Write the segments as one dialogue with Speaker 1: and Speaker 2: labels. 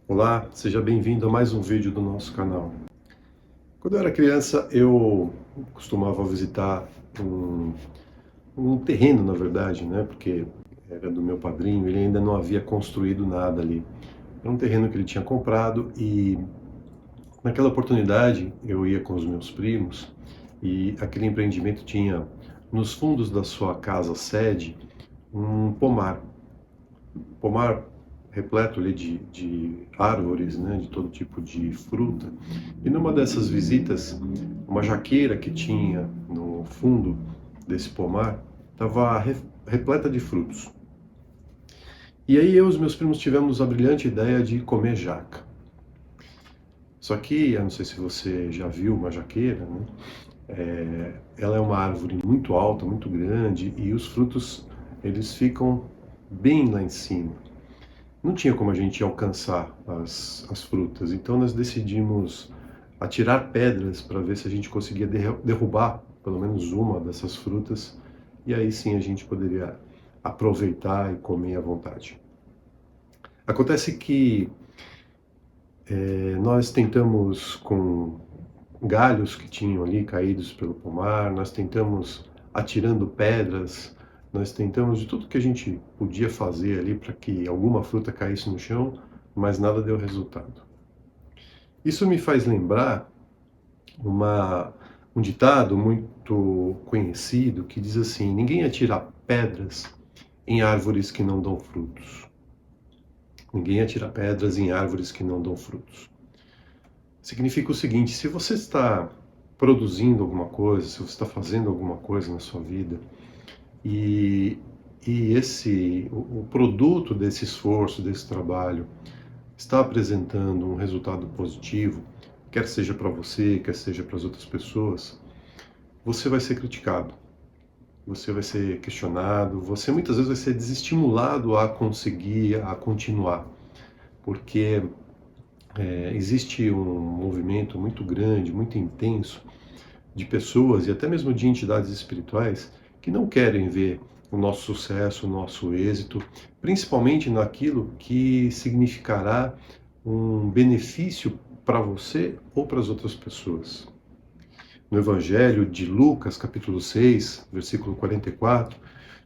Speaker 1: Olá, seja bem-vindo a mais um vídeo do nosso canal. Quando eu era criança, eu costumava visitar um terreno, na verdade, né? Porque era do meu padrinho, ele ainda não havia construído nada ali. Era um terreno que ele tinha comprado e naquela oportunidade eu ia com os meus primos e aquele empreendimento tinha nos fundos da sua casa sede um pomar repleto ali de árvores, né, de todo tipo de fruta. E numa dessas visitas, uma jaqueira que tinha no fundo desse pomar estava repleta de frutos. E aí eu e os meus primos tivemos a brilhante ideia de comer jaca. Só que, eu não sei se você já viu uma jaqueira, né? Ela é uma árvore muito alta, muito grande, e os frutos eles ficam bem lá em cima. Não tinha como a gente alcançar as frutas, então nós decidimos atirar pedras para ver se a gente conseguia derrubar pelo menos uma dessas frutas, e aí sim a gente poderia aproveitar e comer à vontade. Acontece que nós tentamos com galhos que tinham ali caídos pelo pomar, nós tentamos atirando pedras, nós tentamos de tudo que a gente podia fazer ali para que alguma fruta caísse no chão, mas nada deu resultado. Isso me faz lembrar uma, um ditado muito conhecido que diz assim: ninguém atira pedras em árvores que não dão frutos. Ninguém atira pedras em árvores que não dão frutos. Significa o seguinte: se você está produzindo alguma coisa, se você está fazendo alguma coisa na sua vida e, o produto desse esforço, desse trabalho, está apresentando um resultado positivo, quer seja para você, quer seja para as outras pessoas, você vai ser criticado, você vai ser questionado, você muitas vezes vai ser desestimulado a conseguir, a continuar, porque existe um movimento muito grande, muito intenso de pessoas e até mesmo de entidades espirituais que não querem ver o nosso sucesso, o nosso êxito, principalmente naquilo que significará um benefício para você ou para as outras pessoas. No Evangelho de Lucas, capítulo 6, versículo 44,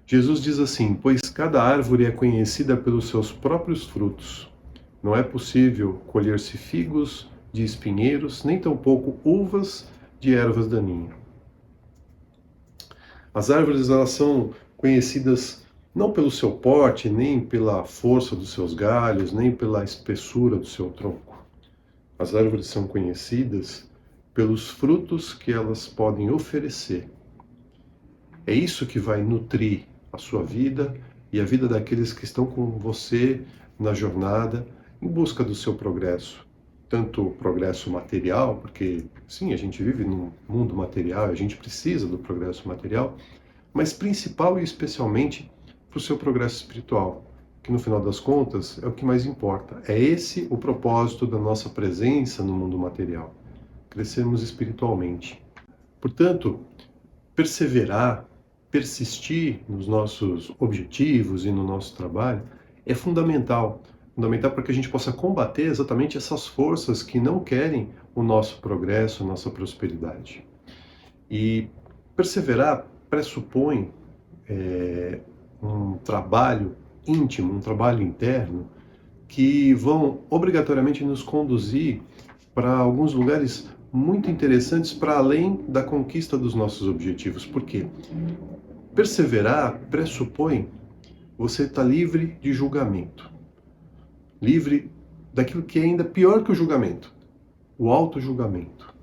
Speaker 1: Jesus diz assim: pois cada árvore é conhecida pelos seus próprios frutos. Não é possível colher-se figos de espinheiros, nem tampouco uvas de ervas daninhas. As árvores elas são conhecidas não pelo seu porte, nem pela força dos seus galhos, nem pela espessura do seu tronco. As árvores são conhecidas pelos frutos que elas podem oferecer. É isso que vai nutrir a sua vida e a vida daqueles que estão com você na jornada em busca do seu progresso. Tanto o progresso material, porque sim, a gente vive num mundo material, a gente precisa do progresso material, mas principal e especialmente para o seu progresso espiritual, que no final das contas é o que mais importa. É esse o propósito da nossa presença no mundo material, crescermos espiritualmente. Portanto, perseverar, persistir nos nossos objetivos e no nosso trabalho é fundamental. Fundamental para que a gente possa combater exatamente essas forças que não querem o nosso progresso, a nossa prosperidade. E perseverar pressupõe um trabalho íntimo, um trabalho interno, que vão obrigatoriamente nos conduzir para alguns lugares muito interessantes para além da conquista dos nossos objetivos. Por quê? Perseverar pressupõe você estar livre de julgamento, livre daquilo que é ainda pior que o julgamento, o auto-julgamento.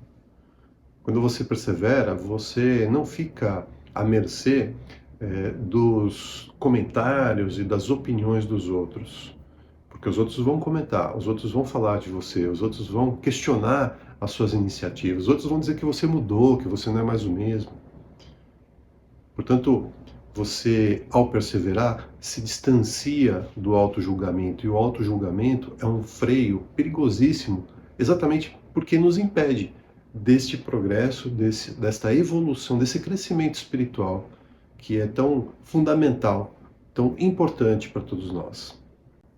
Speaker 1: Quando você persevera, você não fica à mercê dos comentários e das opiniões dos outros. Porque os outros vão comentar, os outros vão falar de você, os outros vão questionar as suas iniciativas, os outros vão dizer que você mudou, que você não é mais o mesmo. Portanto, você, ao perseverar, se distancia do auto-julgamento. E o auto-julgamento é um freio perigosíssimo, exatamente porque nos impede deste progresso, desta evolução, desse crescimento espiritual que é tão fundamental, tão importante para todos nós.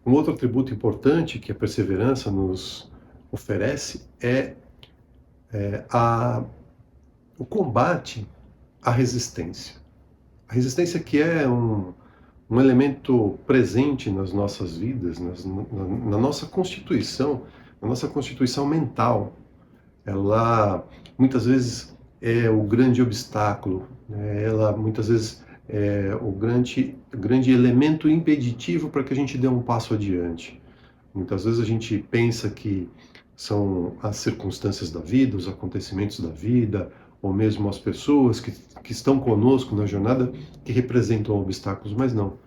Speaker 1: Um outro atributo importante que a perseverança nos oferece é o combate à resistência. A resistência que é um elemento presente nas nossas vidas, na nossa constituição mental. Ela muitas vezes é o grande obstáculo, né? Ela muitas vezes é o grande elemento impeditivo para que a gente dê um passo adiante. Muitas vezes a gente pensa que são as circunstâncias da vida, os acontecimentos da vida, ou mesmo as pessoas que estão conosco na jornada que representam obstáculos, mas não.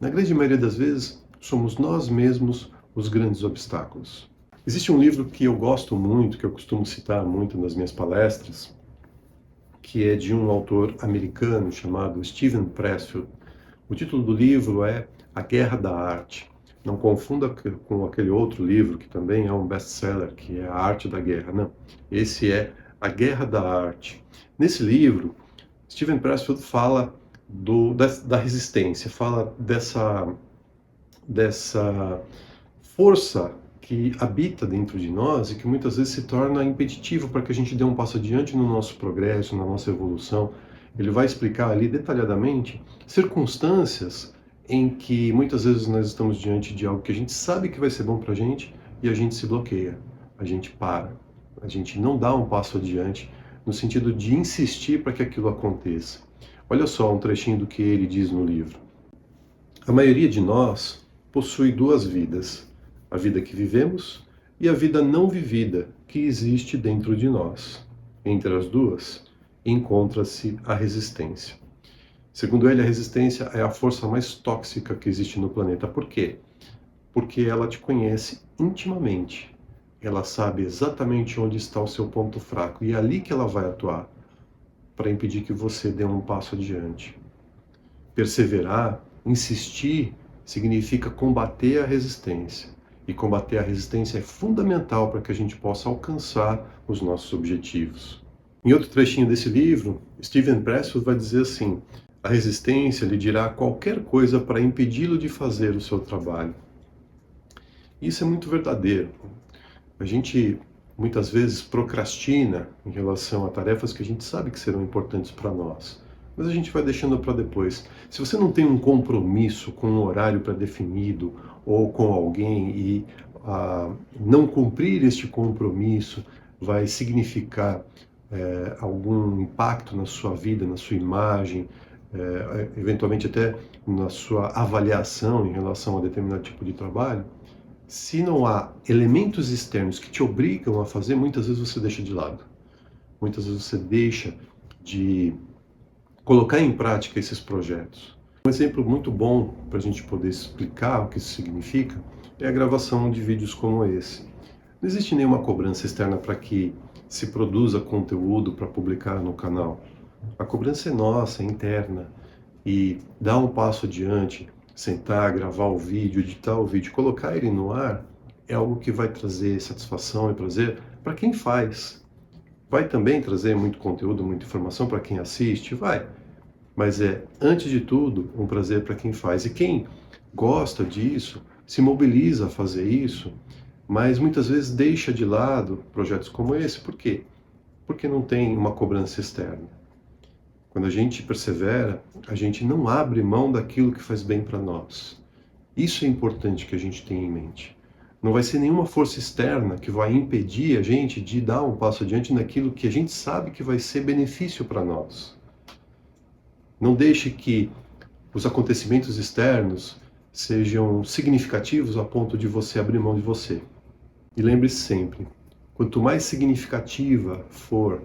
Speaker 1: Na grande maioria das vezes, somos nós mesmos os grandes obstáculos. Existe um livro que eu gosto muito, que eu costumo citar muito nas minhas palestras, que é de um autor americano chamado Steven Pressfield. O título do livro é A Guerra da Arte. Não confunda com aquele outro livro que também é um best-seller, que é A Arte da Guerra. Não, esse é A Guerra da Arte. Nesse livro, Steven Pressfield fala da resistência, fala dessa força que habita dentro de nós e que muitas vezes se torna impeditivo para que a gente dê um passo adiante no nosso progresso, na nossa evolução. Ele vai explicar ali detalhadamente circunstâncias em que muitas vezes nós estamos diante de algo que a gente sabe que vai ser bom para a gente e a gente se bloqueia, a gente para, a gente não dá um passo adiante no sentido de insistir para que aquilo aconteça. Olha só um trechinho do que ele diz no livro. A maioria de nós possui duas vidas, a vida que vivemos e a vida não vivida que existe dentro de nós. Entre as duas, encontra-se a resistência. Segundo ele, a resistência é a força mais tóxica que existe no planeta. Por quê? Porque ela te conhece intimamente. Ela sabe exatamente onde está o seu ponto fraco e é ali que ela vai atuar para impedir que você dê um passo adiante. Perseverar, insistir, significa combater a resistência. E combater a resistência é fundamental para que a gente possa alcançar os nossos objetivos. Em outro trechinho desse livro, Steven Pressfield vai dizer assim: a resistência lhe dirá qualquer coisa para impedi-lo de fazer o seu trabalho. Isso é muito verdadeiro. A gente muitas vezes procrastina em relação a tarefas que a gente sabe que serão importantes para nós, mas a gente vai deixando para depois. Se você não tem um compromisso com um horário pré-definido ou com alguém e não cumprir este compromisso vai significar algum impacto na sua vida, na sua imagem, eventualmente até na sua avaliação em relação a determinado tipo de trabalho, se não há elementos externos que te obrigam a fazer, muitas vezes você deixa de lado. Muitas vezes você deixa de colocar em prática esses projetos. Um exemplo muito bom para a gente poder explicar o que isso significa é a gravação de vídeos como esse. Não existe nenhuma cobrança externa para que se produza conteúdo para publicar no canal. A cobrança é nossa, é interna. E dar um passo adiante, sentar, gravar o vídeo, editar o vídeo, colocar ele no ar, é algo que vai trazer satisfação e prazer para quem faz. Vai também trazer muito conteúdo, muita informação para quem assiste? Vai. Mas é, antes de tudo, um prazer para quem faz. E quem gosta disso, se mobiliza a fazer isso, mas muitas vezes deixa de lado projetos como esse. Por quê? Porque não tem uma cobrança externa. Quando a gente persevera, a gente não abre mão daquilo que faz bem para nós. Isso é importante que a gente tenha em mente. Não vai ser nenhuma força externa que vai impedir a gente de dar um passo adiante naquilo que a gente sabe que vai ser benefício para nós. Não deixe que os acontecimentos externos sejam significativos a ponto de você abrir mão de você. E lembre-se sempre, quanto mais significativa for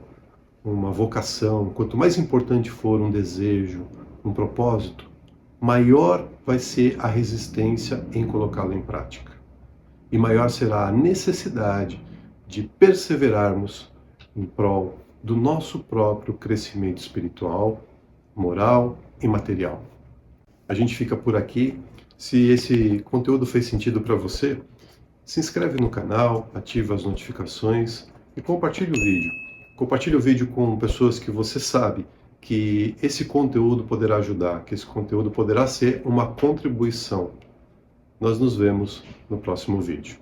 Speaker 1: uma vocação, quanto mais importante for um desejo, um propósito, maior vai ser a resistência em colocá-lo em prática. E maior será a necessidade de perseverarmos em prol do nosso próprio crescimento espiritual, moral e material. A gente fica por aqui. Se esse conteúdo fez sentido para você, se inscreve no canal, ativa as notificações e compartilhe o vídeo. Compartilhe o vídeo com pessoas que você sabe que esse conteúdo poderá ajudar, que esse conteúdo poderá ser uma contribuição Nós nos vemos no próximo vídeo.